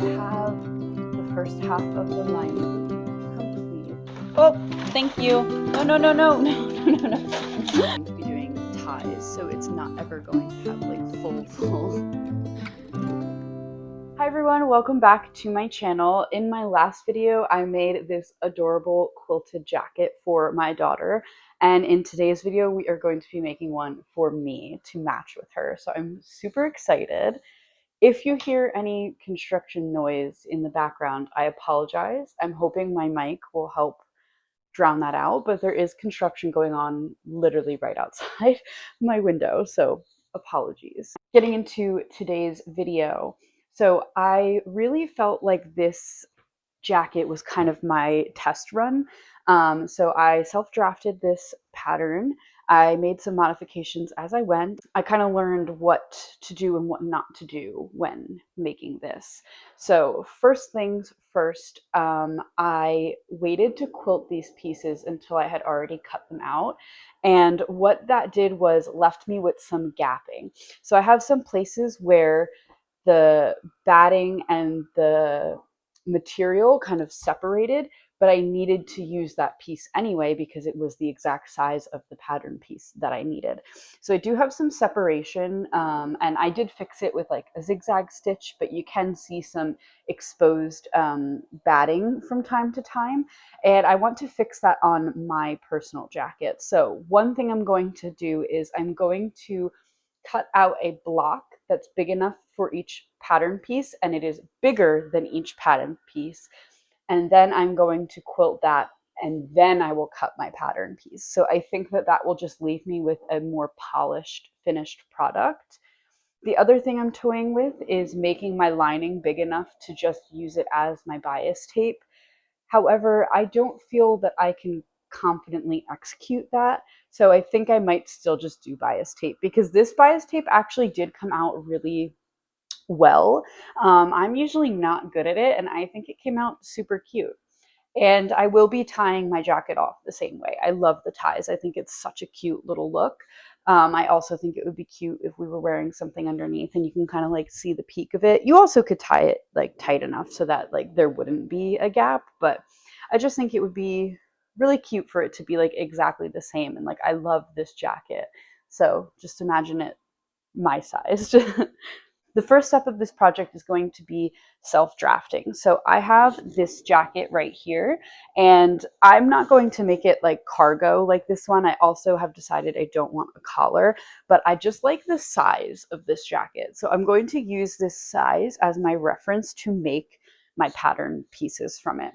have the first half of the lining complete. Oh, thank you. No, no, no, no, no, no, no, no. I'm going to be doing ties, so it's not ever going to have like full. Hi everyone, welcome back to my channel. In my last video, I made this adorable quilted jacket for my daughter. And in today's video, we are going to be making one for me to match with her. So I'm super excited. If you hear any construction noise in the background, I apologize. I'm hoping my mic will help drown that out, but there is construction going on literally right outside my window, so apologies. Getting into today's video. So I really felt like this jacket was kind of my test run. So I self-drafted this pattern. I made some modifications as I went. I kind of learned what to do and what not to do when making this. So first things first, I waited to quilt these pieces until I had already cut them out. And what that did was left me with some gapping. So I have some places where the batting and the material kind of separated, but I needed to use that piece anyway because it was the exact size of the pattern piece that I needed. So I do have some separation, and I did fix it with like a zigzag stitch, but you can see some exposed batting from time to time, and I want to fix that on my personal jacket. So one thing I'm going to do is I'm going to cut out a block that's big enough for each pattern piece, and it is bigger than each pattern piece. And then I'm going to quilt that, and then I will cut my pattern piece. So I think that that will just leave me with a more polished, finished product. The other thing I'm toying with is making my lining big enough to just use it as my bias tape. However, I don't feel that I can confidently execute that. So I think I might still just do bias tape because this bias tape actually did come out really well. I'm usually not good at it, and I think it came out super cute. And I will be tying my jacket off the same way. I love the ties. I think it's such a cute little look. I also think it would be cute if we were wearing something underneath and you can kind of like see the peak of it. You also could tie it like tight enough so that like there wouldn't be a gap, but I just think it would be really cute for it to be like exactly the same. And like, I love this jacket. So just imagine it my size. The first step of this project is going to be self-drafting. So I have this jacket right here, and I'm not going to make it like cargo like this one. I also have decided I don't want a collar, but I just like the size of this jacket. So I'm going to use this size as my reference to make my pattern pieces from it.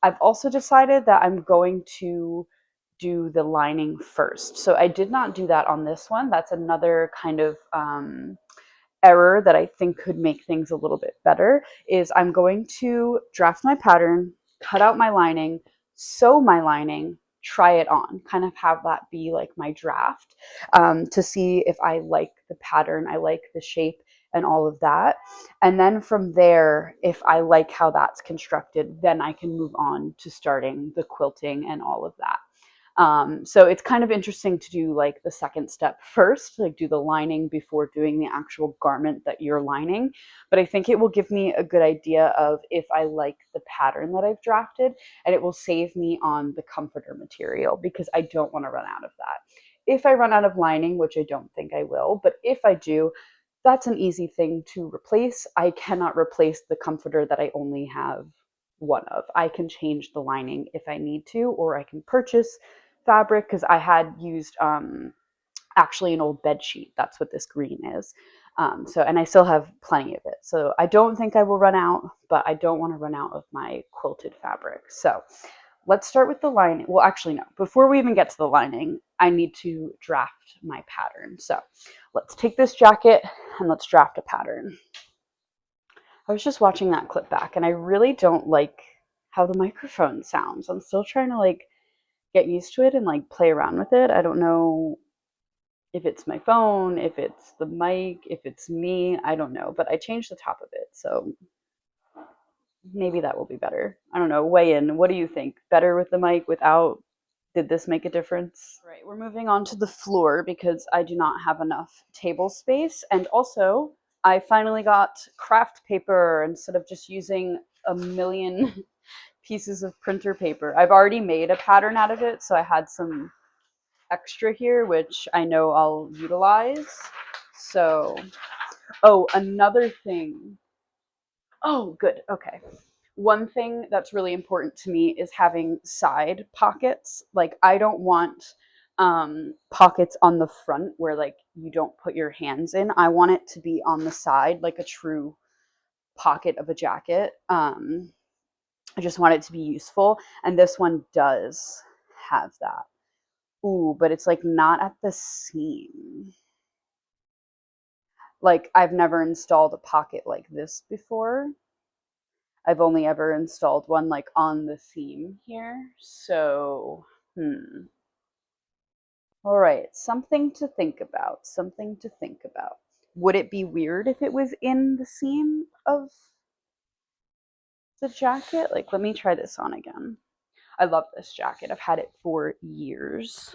I've also decided that I'm going to do the lining first. So I did not do that on this one. That's another kind of error that I think could make things a little bit better is I'm going to draft my pattern, cut out my lining, sew my lining, try it on, kind of have that be like my draft, to see if I like the pattern, I like the shape and all of that. And then from there, if I like how that's constructed, then I can move on to starting the quilting and all of that. So it's kind of interesting to do like the second step first, like do the lining before doing the actual garment that you're lining. But I think it will give me a good idea of if I like the pattern that I've drafted, and it will save me on the comforter material because I don't want to run out of that. If I run out of lining, which I don't think I will, but if I do, that's an easy thing to replace. I cannot replace the comforter that I only have one of. I can change the lining if I need to, or I can purchase fabric because I had used actually an old bed sheet. That's what this green is. And I still have plenty of it. So I don't think I will run out, but I don't want to run out of my quilted fabric. So let's start with the lining. Well, actually, no. Before we even get to the lining, I need to draft my pattern. So let's take this jacket and let's draft a pattern. I was just watching that clip back and I really don't like how the microphone sounds. I'm still trying to like get used to it and like play around with it. I don't know if it's my phone, if it's the mic, if it's me, I don't know, but I changed the top of it. So maybe that will be better. I don't know. Weigh in. What do you think? Better with the mic, without? Did this make a difference? Right, we're moving on to the floor because I do not have enough table space. And also, I finally got craft paper instead of just using a million pieces of printer paper. I've already made a pattern out of it, so I had some extra here, which I know I'll utilize. So, oh, another thing. Oh, good. Okay. One thing that's really important to me is having side pockets. Like, I don't want pockets on the front where like you don't put your hands in. I want it to be on the side, like a true pocket of a jacket. I just want it to be useful, and this one does have that. Ooh, but it's like not at the seam. Like, I've never installed a pocket like this before. I've only ever installed one like on the seam here. So, all right, something to think about. Something to think about. Would it be weird if it was in the seam of the jacket? Like, let me try this on again. I love this jacket. I've had it for years.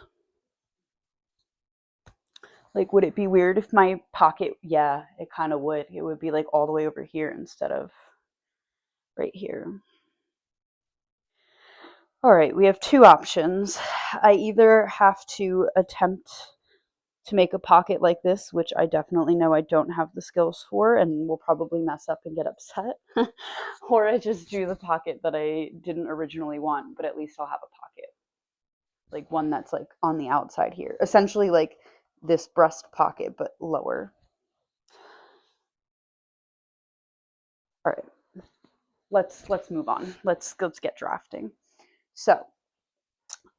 Like, would it be weird if my pocket, yeah, it kind of would. It would be like all the way over here instead of right here. All right, we have two options. I either have to attempt to make a pocket like this, which I definitely know I don't have the skills for and will probably mess up and get upset, or I just do the pocket that I didn't originally want, but at least I'll have a pocket. Like one that's like on the outside here. Essentially like this breast pocket, but lower. All right, let's move on. Let's get drafting. So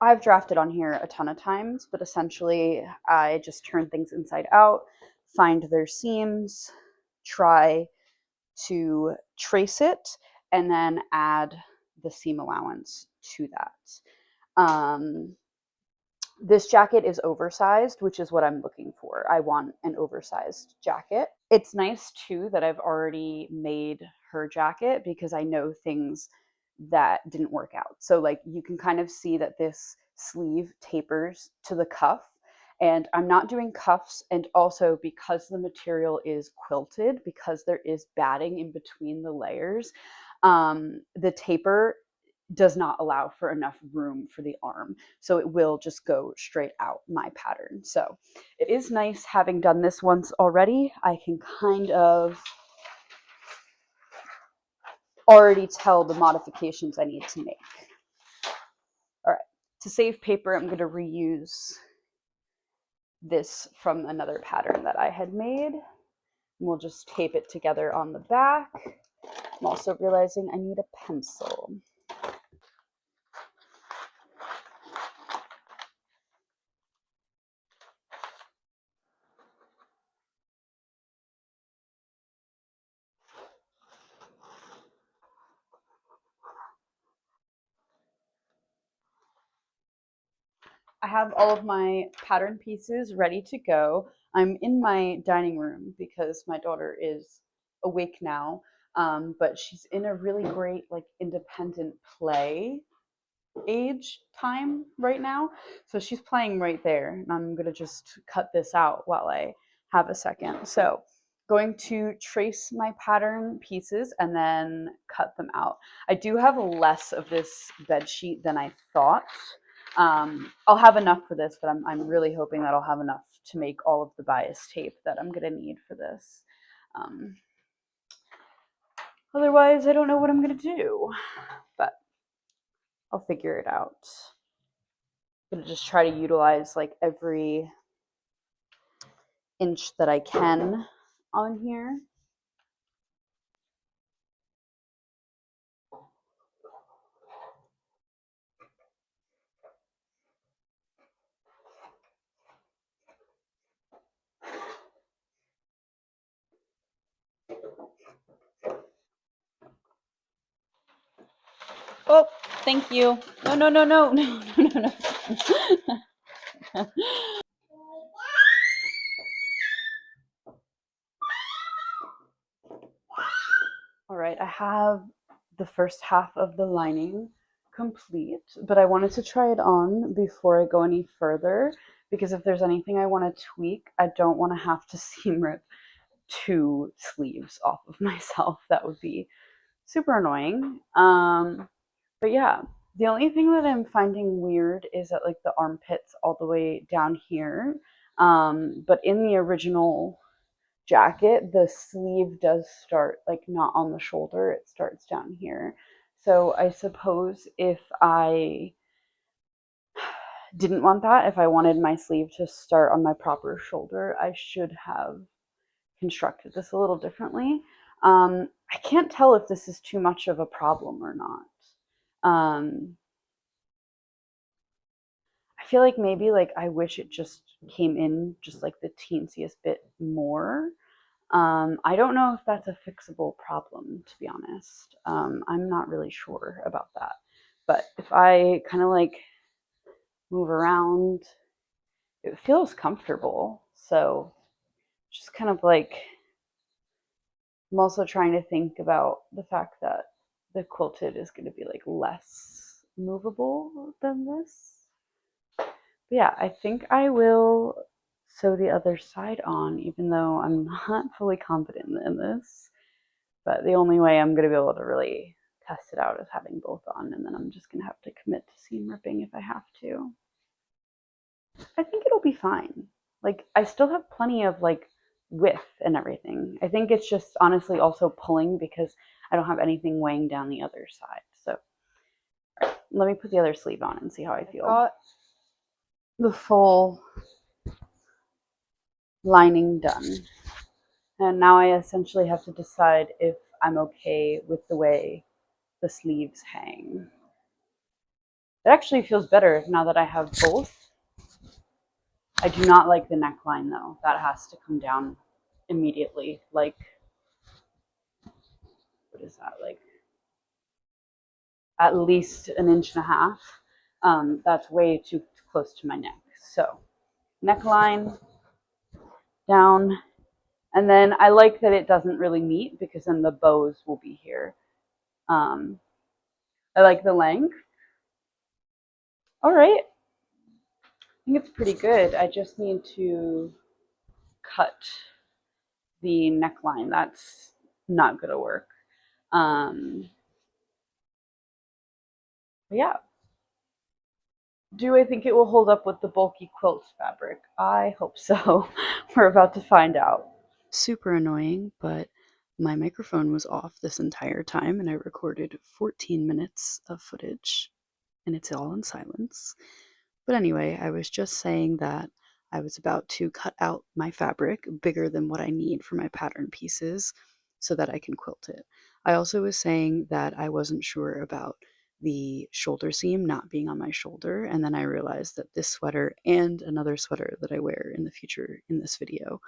I've drafted on here a ton of times, but essentially I just turn things inside out, find their seams, try to trace it, and then add the seam allowance to that. This jacket is oversized, which is what I'm looking for. I want an oversized jacket. It's nice too that I've already made her jacket because I know things that didn't work out. So like you can kind of see that this sleeve tapers to the cuff, and I'm not doing cuffs, and also because the material is quilted, because there is batting in between the layers, the taper does not allow for enough room for the arm. So it will just go straight out my pattern. So it is nice having done this once already. I can kind of already tell the modifications I need to make. All right, to save paper, I'm going to reuse this from another pattern that I had made. And we'll just tape it together on the back. I'm also realizing I need a pencil. I have all of my pattern pieces ready to go. I'm in my dining room because my daughter is awake now, but she's in a really great like independent play age time right now. So she's playing right there, and I'm gonna just cut this out while I have a second. So going to trace my pattern pieces and then cut them out. I do have less of this bed sheet than I thought. I'll have enough for this, but I'm really hoping that I'll have enough to make all of the bias tape that I'm gonna need for this. Otherwise, I don't know what I'm gonna do, but I'll figure it out. I'm gonna just try to utilize like every inch that I can on here. Oh, thank you. No, no, no, no, no, no, no, no. All right, I have the first half of the lining complete, but I wanted to try it on before I go any further because if there's anything I want to tweak, I don't want to have to seam rip 2 sleeves off of myself. That would be super annoying. But yeah, the only thing that I'm finding weird is that like the armpits all the way down here. But in the original jacket, the sleeve does start like not on the shoulder, it starts down here. So I suppose if I didn't want that, if I wanted my sleeve to start on my proper shoulder, I should have constructed this a little differently. I can't tell if this is too much of a problem or not. I feel like maybe like I wish it just came in just like the teensiest bit more. I don't know if that's a fixable problem, to be honest. I'm not really sure about that. But if I kind of like move around, it feels comfortable. So just kind of like, I'm also trying to think about the fact that the quilted is going to be like less movable than this. But yeah, I think I will sew the other side on, even though I'm not fully confident in this. But the only way I'm going to be able to really test it out is having both on, and then I'm just going to have to commit to seam ripping if I have to. I think it'll be fine. Like, I still have plenty of like width and everything. I think it's just honestly also pulling because I don't have anything weighing down the other side. So let me put the other sleeve on and see how I feel. Got the full lining done. And now I essentially have to decide if I'm okay with the way the sleeves hang. It actually feels better now that I have both. I do not like the neckline though. That has to come down immediately. Like, what is that? Like at least 1.5 inches. That's way too close to my neck. So neckline down. And then I like that it doesn't really meet because then the bows will be here. I like the length. All right. I think it's pretty good. I just need to cut the neckline. That's not going to work. But yeah. Do I think it will hold up with the bulky quilt fabric? I hope so. We're about to find out. Super annoying, but my microphone was off this entire time and I recorded 14 minutes of footage and it's all in silence. But anyway, I was just saying that I was about to cut out my fabric bigger than what I need for my pattern pieces so that I can quilt it. I also was saying that I wasn't sure about the shoulder seam not being on my shoulder, and then I realized that this sweater and another sweater that I wear in the future in this video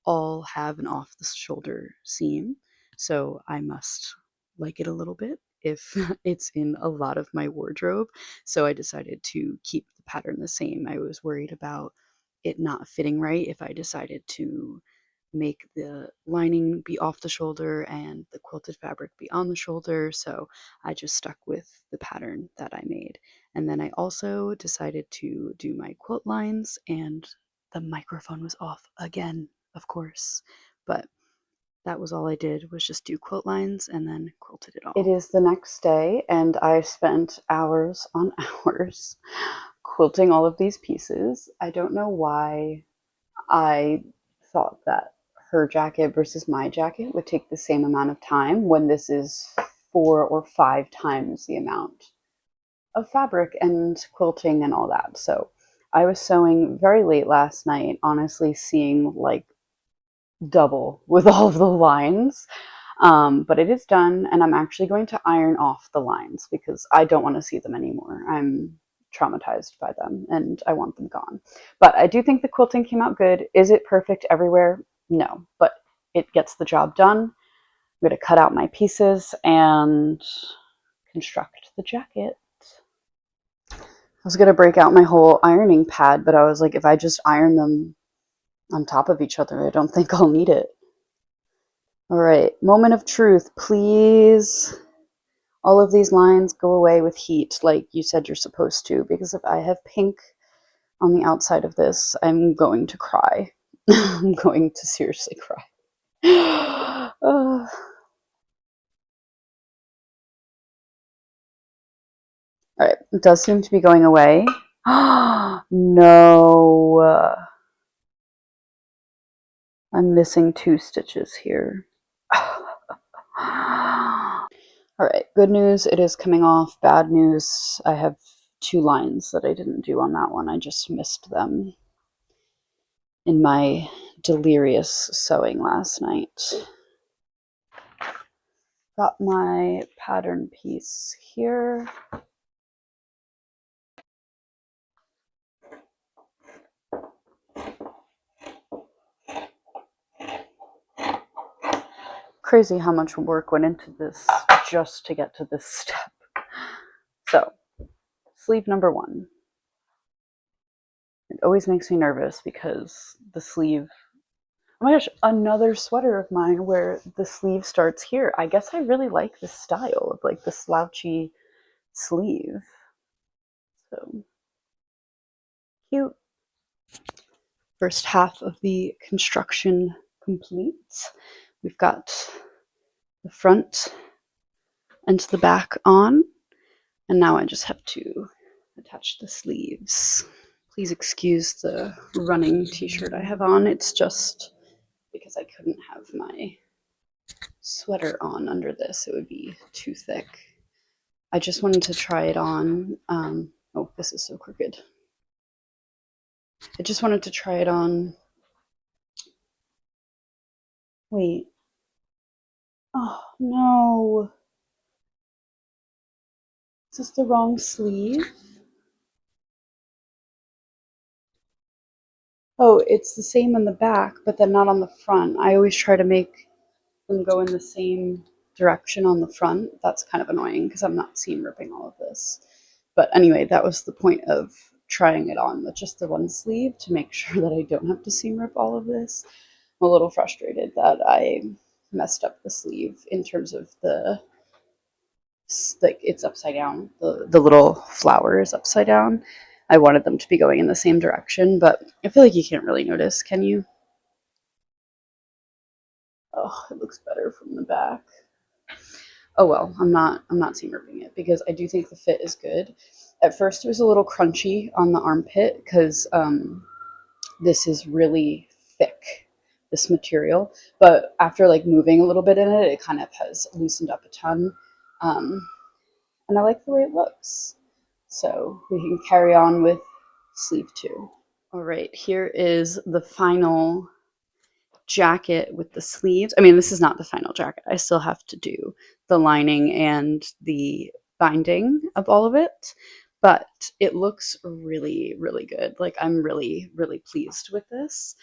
all have an off the shoulder seam, so I must like it a little bit if it's in a lot of my wardrobe. So I decided to keep the pattern the same. I was worried about it not fitting right if I decided to make the lining be off the shoulder and the quilted fabric be on the shoulder, so I just stuck with the pattern that I made. And then I also decided to do my quilt lines, and the microphone was off again, of course, but that was all I did, was just do quilt lines and then quilted it all. It is the next day and I spent hours on hours quilting all of these pieces. I don't know why I thought that her jacket versus my jacket would take the same amount of time when this is 4 or 5 times the amount of fabric and quilting and all that. So I was sewing very late last night, honestly seeing like double with all of the lines. But it is done, and I'm actually going to iron off the lines because I don't want to see them anymore. I'm traumatized by them and I want them gone. But I do think the quilting came out good. Is it perfect everywhere? No, but it gets the job done. I'm going to cut out my pieces and construct the jacket. I was going to break out my whole ironing pad, but I was like, if I just iron them on top of each other, I don't think I'll need it. All right, moment of truth, please. All of these lines go away with heat like you said you're supposed to, because if I have pink on the outside of this, I'm going to cry. I'm going to seriously cry. All right, it does seem to be going away. No, I'm missing 2 stitches here. All right, good news, it is coming off. Bad news, I have 2 lines that I didn't do on that one. I just missed them in my delirious sewing last night. Got my pattern piece here. Crazy how much work went into this just to get to this step. So, sleeve number 1. It always makes me nervous because the sleeve, oh my gosh, another sweater of mine where the sleeve starts here. I guess I really like this style of like the slouchy sleeve. So cute. First half of the construction complete. We've got the front and the back on, and now I just have to attach the sleeves. Please excuse the running t-shirt I have on. It's just because I couldn't have my sweater on under this. It would be too thick. I just wanted to try it on. Oh, this is so crooked. I just wanted to try it on. Wait. Oh, no. Is this the wrong sleeve? Oh, it's the same on the back, but then not on the front. I always try to make them go in the same direction on the front. That's kind of annoying because I'm not seam ripping all of this. But anyway, that was the point of trying it on with just the one sleeve to make sure that I don't have to seam rip all of this. I'm a little frustrated that I messed up the sleeve in terms of the, like, it's upside down. The little flower is upside down. I wanted them to be going in the same direction, but I feel like you can't really notice, can you? Oh, it looks better from the back. Oh well, I'm not seam ripping it because I do think the fit is good. At first, it was a little crunchy on the armpit because this is really thick, this material. But after like moving a little bit in it, it kind of has loosened up a ton, and I like the way it looks. So we can carry on with sleeve 2. All right, here is the final jacket with the sleeves. I mean, this is not the final jacket. I still have to do the lining and the binding of all of it, but it looks really, really good. Like, I'm really, really pleased with this.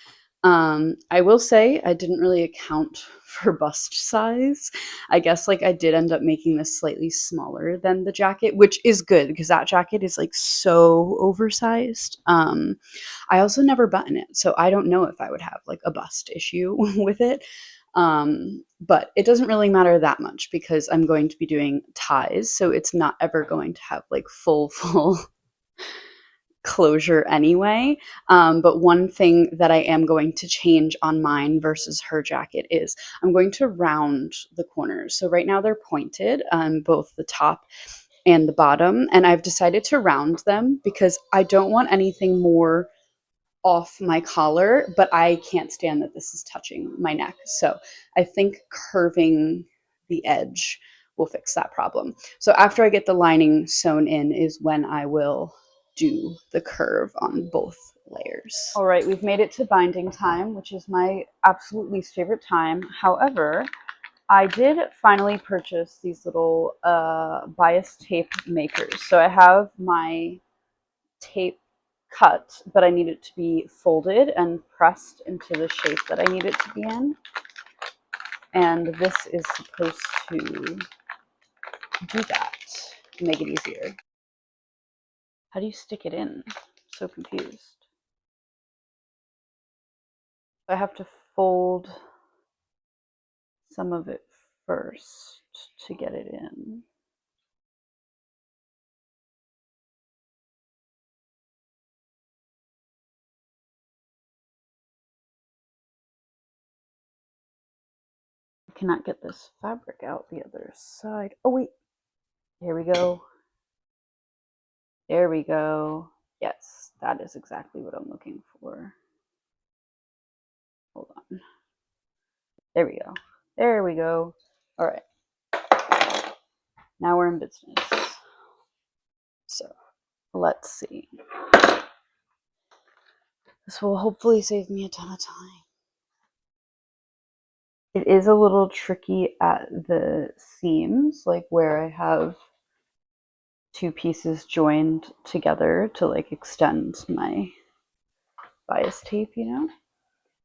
I will say I didn't really account for bust size. I guess like I did end up making this slightly smaller than the jacket, which is good because that jacket is like so oversized. I also never button it, so I don't know if I would have like a bust issue with it. But it doesn't really matter that much because I'm going to be doing ties, so it's not ever going to have like full closure anyway. But one thing that I am going to change on mine versus her jacket is I'm going to round the corners. So right now they're pointed on both the top and the bottom, and I've decided to round them because I don't want anything more off my collar, but I can't stand that this is touching my neck. So I think curving the edge will fix that problem. So after I get the lining sewn in is when I will do the curve on both layers. All right, we've made it to binding time, which is my absolute least favorite time. However, I did finally purchase these little bias tape makers. So I have my tape cut, but I need it to be folded and pressed into the shape that I need it to be in. And this is supposed to do that, to make it easier. How do you stick it in? I'm so confused. I have to fold some of it first to get it in. cannot get this fabric out the other side. Oh wait, here we go. There we go. Yes, that is exactly what I'm looking for. Hold on. There we go. There we go. All right. Now we're in business. So let's see. This will hopefully save me a ton of time. It is a little tricky at the seams, like where I have two pieces joined together to like extend my bias tape, you know?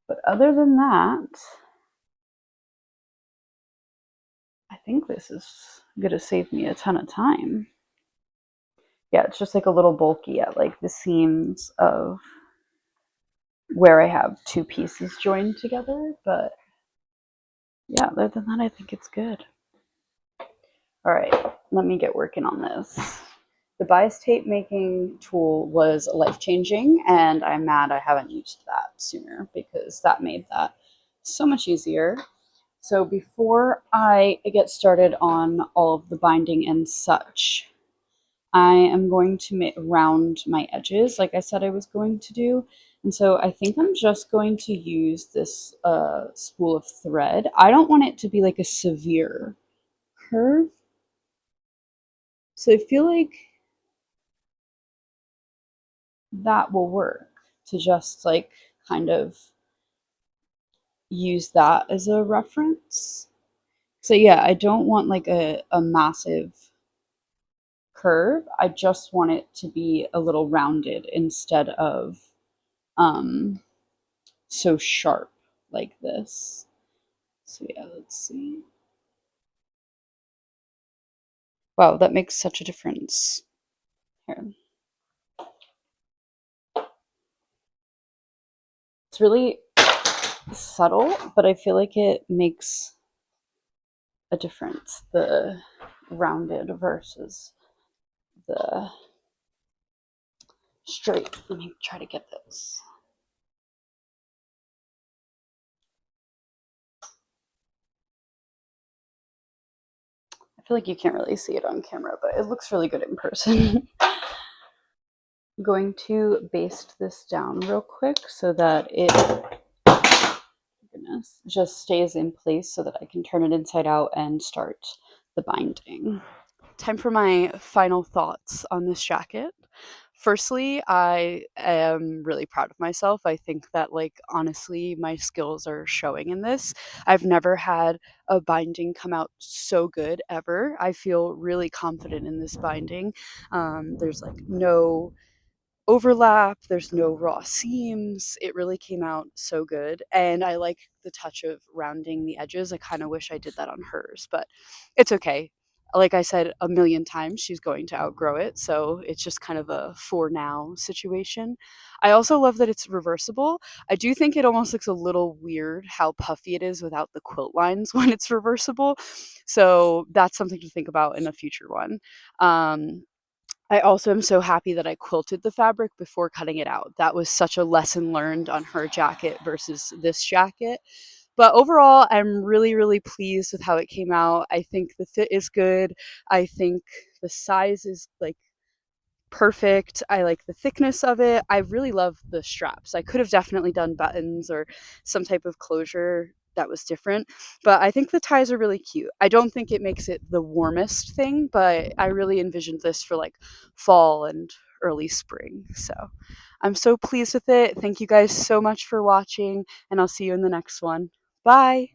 But other than that, I think this is gonna save me a ton of time. Yeah, it's just like a little bulky at like the seams of where I have two pieces joined together, but yeah, other than that, I think it's good. All right, let me get working on this. The bias tape making tool was life-changing, and I'm mad I haven't used that sooner because that made that so much easier. So before I get started on all of the binding and such, I am going to round my edges like I said I was going to do. And so I think I'm just going to use this spool of thread. I don't want it to be like a severe curve. So I feel like that will work to just like kind of use that as a reference. So yeah, I don't want like a massive curve. I just want it to be a little rounded instead of so sharp like this. So yeah, let's see. Wow, that makes such a difference. Here. It's really subtle, but I feel like it makes a difference. The rounded versus the straight. Let me try to get this. I feel like you can't really see it on camera, but it looks really good in person. I'm going to baste this down real quick so that it just stays in place so that I can turn it inside out and start the binding. Time for my final thoughts on this jacket. Firstly, I am really proud of myself. I think that, like, honestly, my skills are showing in this. I've never had a binding come out so good ever. I feel really confident in this binding. There's like no overlap, there's no raw seams. It really came out so good. And I like the touch of rounding the edges. I kind of wish I did that on hers, but it's okay. Like I said a million times, she's going to outgrow it. So it's just kind of a for now situation. I also love that it's reversible. I do think it almost looks a little weird how puffy it is without the quilt lines when it's reversible. So that's something to think about in a future one. I also am so happy that I quilted the fabric before cutting it out. That was such a lesson learned on her jacket versus this jacket. But overall, I'm really, really pleased with how it came out. I think the fit is good. I think the size is like perfect. I like the thickness of it. I really love the straps. I could have definitely done buttons or some type of closure that was different, but I think the ties are really cute. I don't think it makes it the warmest thing, but I really envisioned this for like fall and early spring. So I'm so pleased with it. Thank you guys so much for watching, and I'll see you in the next one. Bye.